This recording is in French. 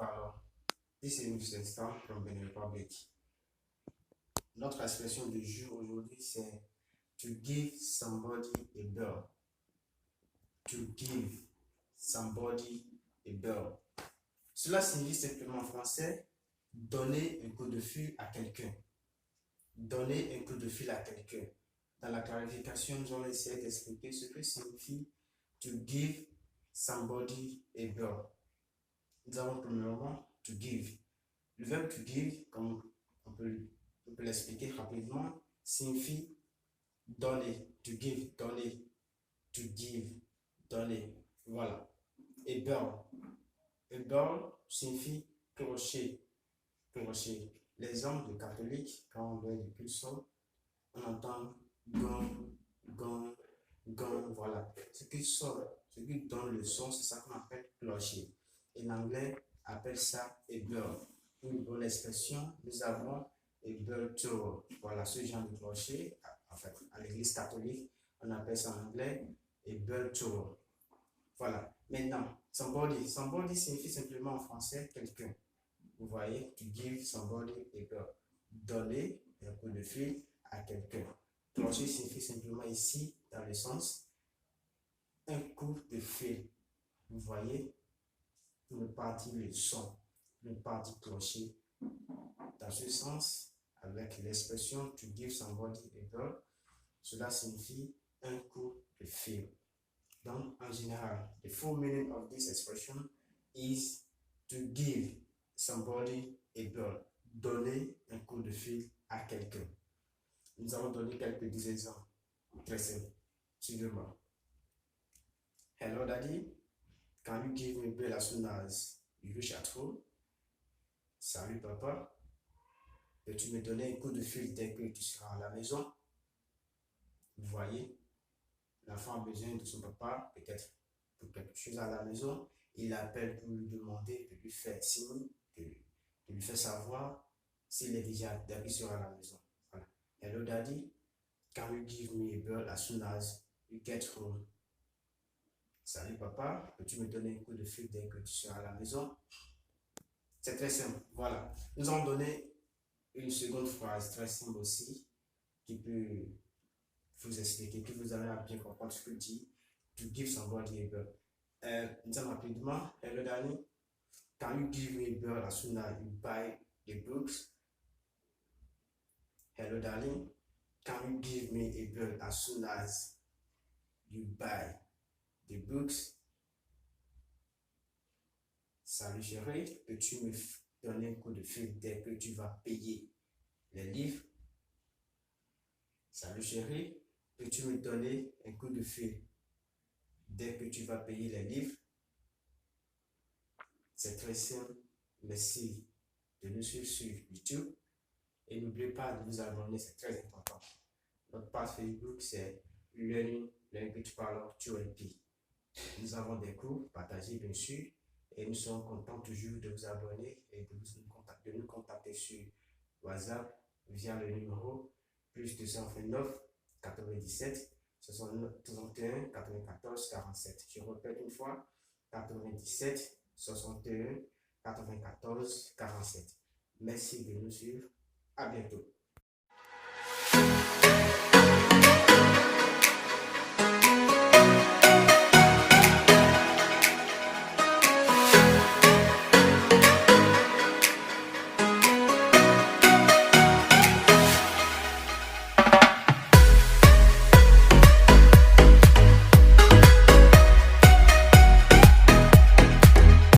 parlons. This is Mr. Star from Benin Republic. Notre expression du jour aujourd'hui, c'est to give somebody a bell. To give somebody a bell. Cela signifie simplement en français donner un coup de fil à quelqu'un. Donner un coup de fil à quelqu'un. Dans la clarification, nous allons essayer d'expliquer ce que signifie to give somebody a bell. Nous avons premièrement to give. Le verbe to give, comme on peut l'expliquer rapidement, signifie donner. To give, donner. To give, donner. Voilà. A bell. A bell signifie clocher. Clocher. Les hommes de catholiques, quand on met du pulson, on entend gong, gong, gong. Voilà. Ce qui sonne, ce qui donne le son, c'est ça qu'on appelle clocher. Et l'anglais appelle ça a bell. Pour une bonne expression, nous avons a bell tower. Voilà, ce genre de clocher, en fait, à l'église catholique, on appelle ça en anglais a bell tower. Voilà. Maintenant, somebody. Somebody signifie simplement en français quelqu'un. Vous voyez, to give somebody a bell. Donner un coup de fil à quelqu'un. Clocher signifie simplement ici, dans le sens, un coup de fil. Vous voyez, pour ne pas dire le son, pour ne pas dire clocher. Dans ce sens, avec l'expression to give somebody a bell, cela signifie un coup de fil. Donc, en général, the full meaning of this expression is to give somebody a bell. Donner un coup de fil à quelqu'un. Nous allons donner quelques exemples très simples. Suivez-moi. Hello, Daddy. Can you give me a bell as soon as you reach at home? Salut, papa. Peux-tu me donner un coup de fil dès que tu seras à la maison? Vous voyez, l'enfant a besoin de son papa, peut-être pour quelque chose à la maison. Il appelle pour lui demander de lui faire signe, de lui faire savoir s'il est déjà dès qu'il sera à la maison. Voilà. Hello, Daddy. Can you give me a bell as soon as you get home? Salut, papa. Peux-tu me donner un coup de fil dès que tu seras à la maison? C'est très simple. Voilà. Nous allons donner une seconde phrase très simple aussi qui peut vous expliquer, que vous allez à bien comprendre ce que dit to give somebody a bell. Nous allons rapidement. Hello, Danny. Can you give me a bell as soon as you buy the books? Hello, darling. Can you give me a bell as soon as you buy the books? Salut chérie, peux-tu me donner un coup de fil dès que tu vas payer les livres? Salut chérie, peux-tu me donner un coup de fil dès que tu vas payer les livres? C'est très simple. Merci de nous suivre sur YouTube. Et n'oubliez pas de vous abonner, c'est très important. Notre page Facebook, c'est Learning Language Parler 2LP. Nous avons des cours partagés, bien sûr. Et nous sommes contents toujours de vous abonner et de nous contacter sur WhatsApp via le numéro plus 229 97 61 94 47. Je répète une fois, 97 61 94 47. Merci de nous suivre. À bientôt.